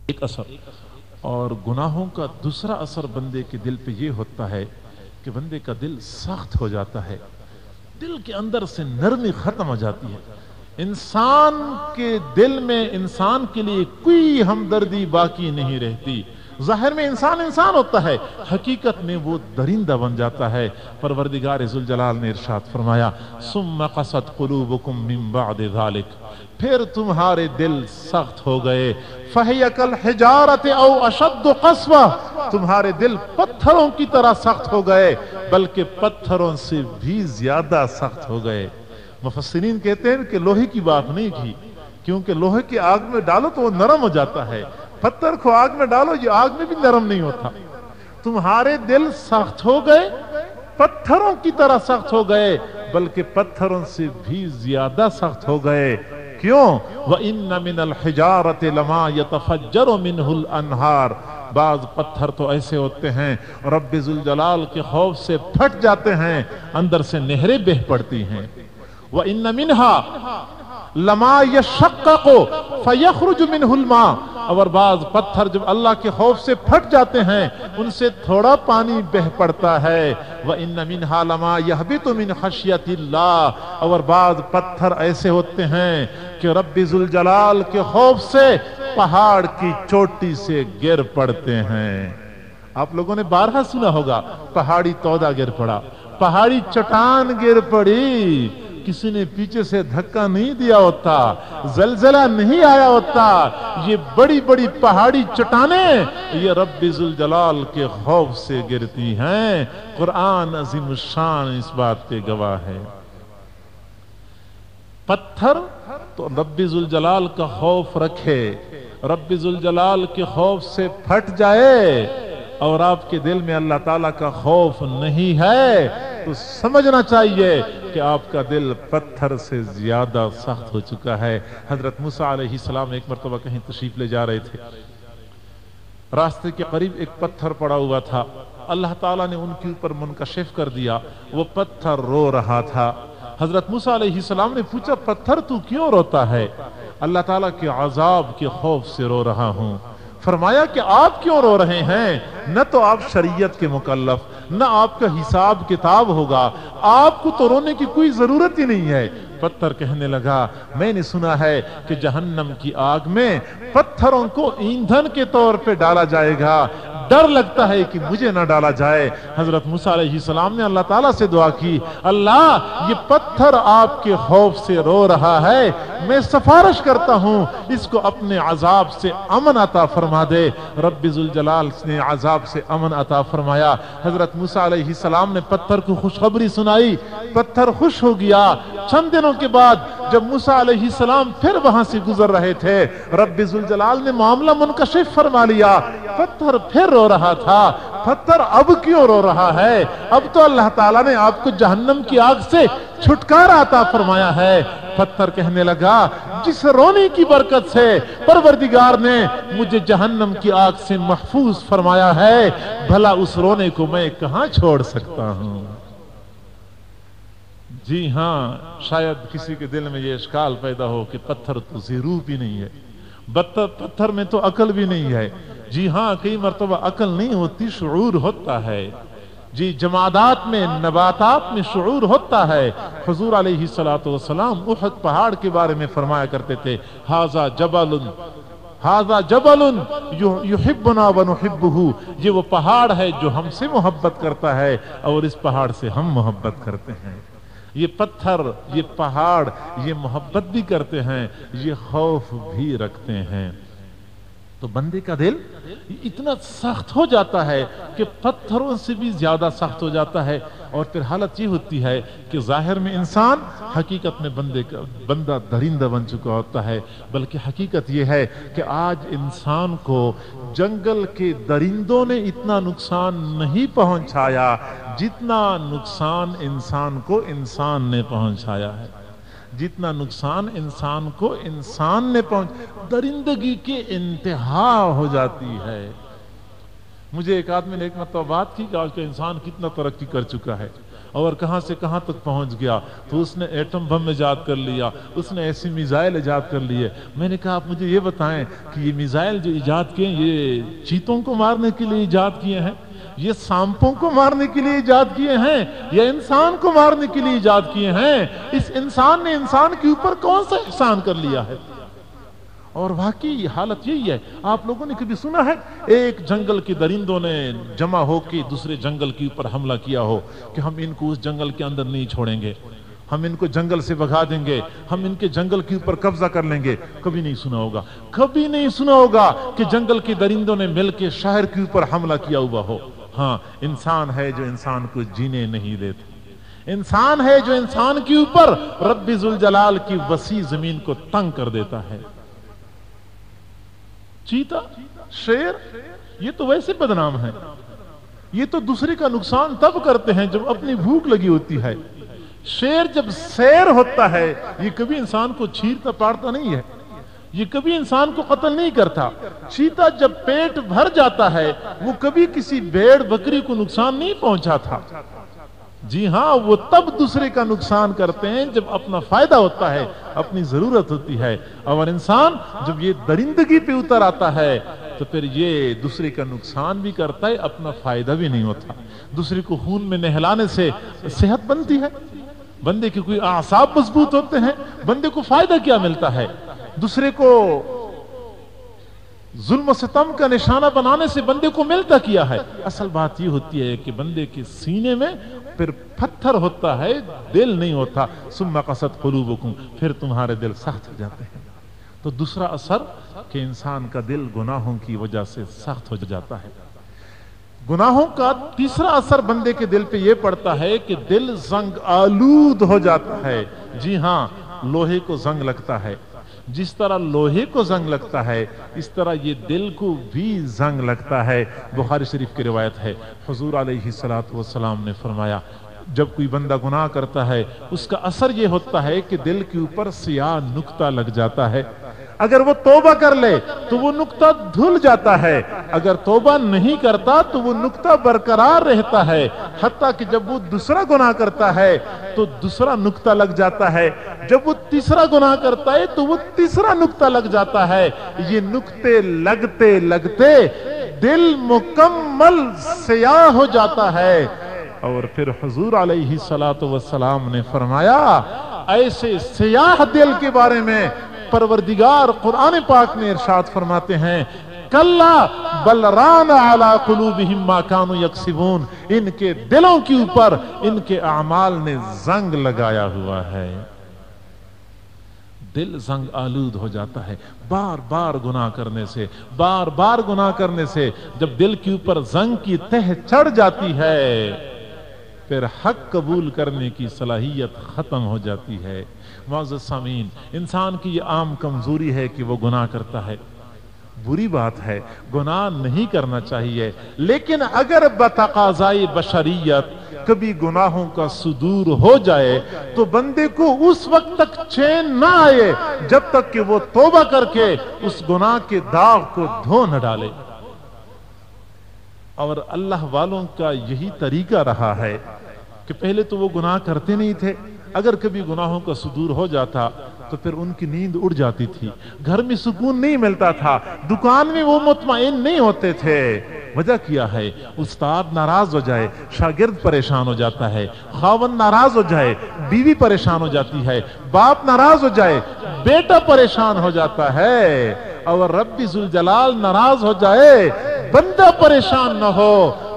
ایک اثر، اور گناہوں کا دوسرا اثر بندے کے دل پہ یہ ہوتا ہے کہ بندے کا دل سخت ہو جاتا ہے، دل کے اندر سے نرمی ختم ہو جاتی ہے، انسان کے دل میں انسان کے لیے کوئی ہمدردی باقی نہیں رہتی۔ ظاہر میں انسان انسان ہوتا ہے، حقیقت میں وہ درندہ بن جاتا ہے۔ پروردگار ذوالجلال نے ارشاد فرمایا ثم قست قلوبکم من بعد ذلک، پھر تمہارے دل سخت ہو گئے، فہی کالحجارۃ او اشد قسوہ، تمہارے دل پتھروں کی طرح سخت ہو گئے، بلکہ پتھروں سے بھی زیادہ سخت ہو گئے۔ مفسرین کہتے ہیں کہ لوہے کی بات نہیں کی، کیونکہ لوہے کی آگ میں ڈالو تو وہ نرم ہو جاتا ہے، پتھر کو آگ میں ڈالو یہ آگ میں بھی نرم نہیں ہوتا۔ تمہارے دل سخت ہو گئے، پتھروں کی طرح سخت ہو گئے، بلکہ پتھروں سے بھی زیادہ سخت ہو گئے۔ کیوں؟ وَإِنَّ مِنَ الْحِجَارَةِ لَمَا يَتَفَجَّرُ مِنْهُ الْأَنْهَارُ، بعض پتھر تو ایسے ہوتے ہیں رب ذوالجلال کے خوف سے پھٹ جاتے ہیں، اندر سے نہریں بہہ پڑتی ہیں۔ وَإِنَّ مِنْهَا لَمَا يَشَّقَّقُ فَيَخْرُجُ مِنْهُ الْمَاءُ، اور بعض پتھر جب اللہ کے خوف سے پھٹ جاتے ہیں ان سے تھوڑا پانی بہ پڑتا ہے۔ وَإِنَّ مِنْهَا لَمَا يَهْبِطُ مِنْ خَشْيَةِ اللَّهِ، اور بعض پتھر ایسے ہوتے ہیں کہ رب ذوالجلال کے خوف سے پہاڑ کی چوٹی سے گر پڑتے ہیں۔ آپ لوگوں نے بارہا سنا ہوگا پہاڑی تودا گر پڑا، پہاڑی چٹان گر پڑی، کسی نے پیچھے سے دھکا نہیں دیا ہوتا، زلزلہ نہیں آیا ہوتا، یہ بڑی بڑی پہاڑی چٹانیں یہ رب ذوالجلال کے خوف سے گرتی ہیں۔ قرآن عظیم الشان اس بات پہ گواہ ہے۔ پتھر تو رب ذوالجلال کا خوف رکھے، رب ذوالجلال کے خوف سے پھٹ جائے اور آپ کے دل میں اللہ تعالیٰ کا خوف نہیں ہے تو سمجھنا چاہیے کہ آپ کا دل پتھر سے زیادہ سخت ہو چکا ہے۔ حضرت موسیٰ علیہ السلام ایک مرتبہ کہیں تشریف لے جا رہے تھے، راستے کے قریب ایک پتھر پڑا ہوا تھا، اللہ تعالیٰ نے ان کے اوپر منکشف کر دیا، وہ پتھر رو رہا تھا۔ حضرت موسیٰ علیہ السلام نے پوچھا پتھر تو کیوں روتا ہے؟ اللہ تعالیٰ کے عذاب کے خوف سے رو رہا ہوں۔ فرمایا کہ آپ کیوں رو رہے ہیں؟ نہ تو آپ شریعت کے مکلف، نہ آپ کا حساب کتاب ہوگا، آپ کو تو رونے کی کوئی ضرورت ہی نہیں ہے۔ پتھر کہنے لگا میں نے سنا ہے کہ جہنم کی آگ میں پتھروں کو ایندھن کے طور پہ ڈالا جائے گا، ڈر لگتا ہے کہ مجھے نہ ڈالا جائے۔ حضرت موسیٰ علیہ السلام نے اللہ تعالیٰ سے دعا کی، اللہ یہ پتھر آپ کے خوف سے رو رہا ہے، میں سفارش کرتا ہوں اس کو اپنے عذاب سے امن عطا فرما دے۔ رب ذوالجلال نے عذاب سے امن عطا فرمایا۔ حضرت موسیٰ علیہ السلام نے پتھر کو خوشخبری سنائی، پتھر خوش ہو گیا۔ چند دنوں کے بعد جب موسیٰ علیہ السلام پھر وہاں سے گزر رہے تھے، رب ذوالجلال نے معاملہ منکشف فرما لیا، پتھر پھر رو رہا تھا۔ پتھر اب کیوں رو رہا ہے؟ اب تو اللہ تعالیٰ نے آپ کو جہنم کی آگ سے چھٹکارا عطا فرمایا ہے۔ پتھر کہنے لگا جس رونے کی برکت سے پروردگار نے مجھے جہنم کی آگ سے محفوظ فرمایا ہے، بھلا اس رونے کو میں کہاں چھوڑ سکتا ہوں؟ جی ہاں، شاید کسی کے دل میں یہ اشکال پیدا ہو کہ پتھر تو ضرور بھی نہیں ہے، پتھر میں تو عقل بھی نہیں ہے۔ جی ہاں، کئی مرتبہ عقل نہیں ہوتی، شعور ہوتا ہے۔ جی جمادات میں، نباتات میں شعور ہوتا ہے۔ حضور علیہ السلام احد پہاڑ کے بارے میں فرمایا کرتے تھے، ھذا جبل یحبنا ونحبہ، یہ وہ پہاڑ ہے جو ہم سے محبت کرتا ہے اور اس پہاڑ سے ہم محبت کرتے ہیں۔ یہ پتھر، یہ پہاڑ، یہ محبت بھی کرتے ہیں، یہ خوف بھی رکھتے ہیں۔ تو بندے کا دل اتنا سخت ہو جاتا ہے کہ پتھروں سے بھی زیادہ سخت ہو جاتا ہے، اور پھر حالت یہ ہوتی ہے کہ ظاہر میں انسان، حقیقت میں بندہ درندہ بن چکا ہوتا ہے۔ بلکہ حقیقت یہ ہے کہ آج انسان کو جنگل کے درندوں نے اتنا نقصان نہیں پہنچایا جتنا نقصان انسان کو انسان نے پہنچایا ہے، جتنا نقصان انسان کو انسان نے درندگی کی انتہا ہو جاتی ہے۔ مجھے ایک آدمی نے ایک مرتبہ بات کی کہ آج کا انسان کتنا ترقی کر چکا ہے۔ اور کہاں سے کہاں تک پہنچ گیا، تو اس نے ایٹم بم ایجاد کر لیا، اس نے ایسی میزائل ایجاد کر لیے۔ میں نے کہا آپ مجھے یہ بتائیں کہ یہ میزائل جو ایجاد کیے یہ چیتوں کو مارنے کے لیے ایجاد کیے ہیں، یہ سانپوں کو مارنے کے لیے ایجاد کیے ہیں، یا انسان کو مارنے کے لیے ایجاد کیے ہیں؟ اس انسان نے انسان کے اوپر کون سا احسان کر لیا ہے؟ اور واقعی حالت یہی ہے۔ آپ لوگوں نے کبھی سنا ہے ایک جنگل کے درندوں نے جمع ہو کے دوسرے جنگل کے اوپر حملہ کیا ہو کہ ہم ان کو اس جنگل کے اندر نہیں چھوڑیں گے، ہم ان کو جنگل سے بھگا دیں گے، ہم ان کے جنگل کے اوپر قبضہ کر لیں گے؟ کبھی نہیں سنا ہوگا، کبھی نہیں سنا ہوگا کہ جنگل کے درندوں نے مل کے شہر کے اوپر حملہ کیا ہوا ہو۔ ہاں، انسان ہے جو انسان کو جینے نہیں دیتا، انسان ہے جو انسان کے اوپر رب ذوالجلال کی وسیع زمین کو تنگ کر دیتا ہے۔ چیتا، شیر، یہ تو ویسے بدنام ہے، یہ تو دوسرے کا نقصان تب کرتے ہیں جب اپنی بھوک لگی ہوتی ہے۔ شیر جب سیر ہوتا ہے یہ کبھی انسان کو چیرتا پاڑتا نہیں ہے، یہ کبھی انسان کو قتل نہیں کرتا۔ چیتا جب پیٹ بھر جاتا ہے وہ کبھی کسی بھیڑ بکری کو نقصان نہیں پہنچاتا۔ جی ہاں، وہ تب دوسرے کا نقصان کرتے ہیں جب اپنا فائدہ ہوتا ہے، اپنی ضرورت ہوتی ہے، اور انسان جب یہ درندگی پہ اتر آتا ہے تو پھر یہ دوسرے کا نقصان بھی کرتا ہے، اپنا فائدہ بھی نہیں ہوتا۔ دوسرے کو خون میں نہلانے سے صحت بنتی ہے، بندے کے کوئی اعصاب مضبوط ہوتے ہیں، بندے کو فائدہ کیا ملتا ہے؟ دوسرے کو ظلم و ستم کا نشانہ بنانے سے بندے کو ملتا کیا ہے؟ اصل بات یہ ہوتی ہے کہ بندے کے سینے میں پھر پتھر ہوتا ہے، دل نہیں ہوتا۔ ثم قست قلوبکم، پھر تمہارے دل سخت ہو جاتے ہیں۔ تو دوسرا اثر کہ انسان کا دل گناہوں کی وجہ سے سخت ہو جاتا ہے۔ گناہوں کا تیسرا اثر بندے کے دل پہ یہ پڑتا ہے کہ دل زنگ آلود ہو جاتا ہے۔ جی ہاں، لوہے کو زنگ لگتا ہے، جس طرح لوہے کو زنگ لگتا ہے اس طرح یہ دل کو بھی زنگ لگتا ہے۔ بخاری شریف کی روایت ہے، حضور علیہ الصلوۃ والسلام نے فرمایا جب کوئی بندہ گناہ کرتا ہے اس کا اثر یہ ہوتا ہے کہ دل کے اوپر سیاہ نقطہ لگ جاتا ہے۔ اگر وہ توبہ کر لے تو وہ نقطہ دھل جاتا ہے، اگر توبہ نہیں کرتا تو وہ نقطہ برقرار رہتا ہے، حتیٰ کہ جب وہ دوسرا گناہ کرتا ہے تو دوسرا نقطہ لگ جاتا ہے، جب وہ تیسرا گناہ کرتا ہے تو وہ تیسرا نقطہ لگ جاتا ہے۔ یہ نقطے لگتے لگتے دل مکمل سیاہ ہو جاتا ہے۔ اور پھر حضور علیہ الصلوۃ والسلام نے فرمایا ایسے سیاہ دل کے بارے میں پروردگار قرآن پاک میں ارشاد فرماتے ہیں کلا بل ران علی قلوبہم ما کانوا یکسبون، ان کے دلوں کے اوپر ان کے اعمال نے زنگ لگایا ہوا ہے۔ دل زنگ آلود ہو جاتا ہے بار بار گناہ کرنے سے، بار بار گناہ کرنے سے۔ جب دل کے اوپر زنگ کی تہ چڑھ جاتی ہے پھر حق قبول کرنے کی صلاحیت ختم ہو جاتی ہے۔ معزز سامعین، انسان کی یہ عام کمزوری ہے کہ وہ گناہ کرتا ہے۔ بری بات ہے، گناہ نہیں کرنا چاہیے، لیکن اگر بتقاضائے بشریت کبھی گناہوں کا صدور ہو جائے تو بندے کو اس وقت تک چین نہ آئے جب تک کہ وہ توبہ کر کے اس گناہ کے داغ کو دھو نہ ڈالے۔ اور اللہ والوں کا یہی طریقہ رہا ہے کہ پہلے تو وہ گناہ کرتے نہیں تھے، اگر کبھی گناہوں کا صدور ہو جاتا تو پھر ان کی نیند اڑ جاتی تھی، گھر میں سکون نہیں ملتا تھا، دکان میں وہ مطمئن نہیں ہوتے تھے۔ وجہ کیا ہے؟ استاد ناراض ہو جائے شاگرد پریشان ہو جاتا ہے، خاوند ناراض ہو جائے بیوی پریشان ہو جاتی ہے، باپ ناراض ہو جائے بیٹا پریشان ہو جاتا ہے، اور رب ذوالجلال ناراض ہو جائے بندہ پریشان نہ ہو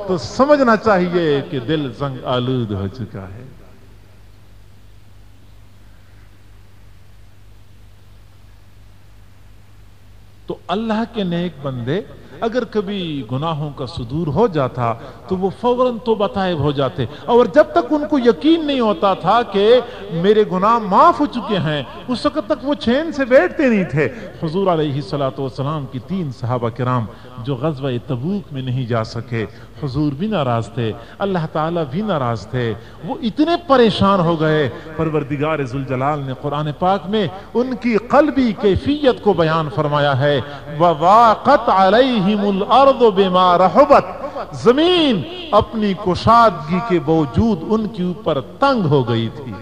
تو سمجھنا چاہیے کہ دل زنگ آلود ہو چکا ہے۔ تو اللہ کے نیک بندے اگر کبھی گناہوں کا صدور ہو جاتا تو وہ فوراً توبہ طائب ہو جاتے، اور جب تک ان کو یقین نہیں ہوتا تھا کہ میرے گناہ معاف ہو چکے ہیں اس وقت تک وہ چین سے بیٹھتے نہیں تھے۔ حضور علیہ الصلوۃ والسلام کی 3 صحابہ کرام جو غزوہ تبوک میں نہیں جا سکے، حضور بھی ناراض تھے، اللہ تعالیٰ بھی ناراض تھے، وہ اتنے پریشان ہو گئے۔ پروردگار ذوالجلال نے قرآن پاک میں ان کی قلبی کیفیت کو بیان فرمایا ہے، وَضَاقَتْ عَلَيْهِمُ الْأَرْضُ بِمَا رَحُبَتْ، زمین اپنی کشادگی کے باوجود ان کے اوپر تنگ ہو گئی تھی.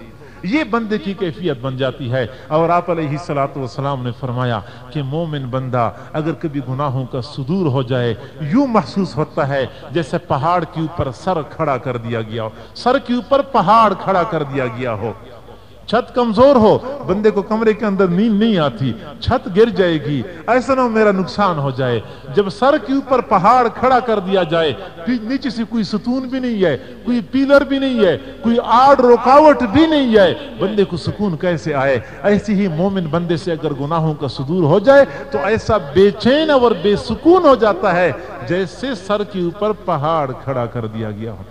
یہ بندے کی کیفیت بن جاتی ہے. اور آپ علیہ الصلوۃ والسلام نے فرمایا کہ مومن بندہ اگر کبھی گناہوں کا صدور ہو جائے یوں محسوس ہوتا ہے جیسے پہاڑ کے اوپر سر کھڑا کر دیا گیا ہو, سر کے اوپر پہاڑ کھڑا کر دیا گیا ہو. چھت کمزور ہو, بندے کو کمرے کے اندر نیند نہیں آتی, چھت گر جائے گی, ایسا نہ ہو میرا نقصان ہو جائے. جب سر کے اوپر پہاڑ کھڑا کر دیا جائے, نیچے سے کوئی ستون بھی نہیں ہے, کوئی پیلر بھی نہیں ہے, کوئی آڑ رکاوٹ بھی نہیں ہے, بندے کو سکون کیسے آئے؟ ایسی ہی مومن بندے سے اگر گناہوں کا صدور ہو جائے تو ایسا بے چین اور بے سکون ہو جاتا ہے جیسے سر کے اوپر پہاڑ کھڑا کر دیا گیا ہو.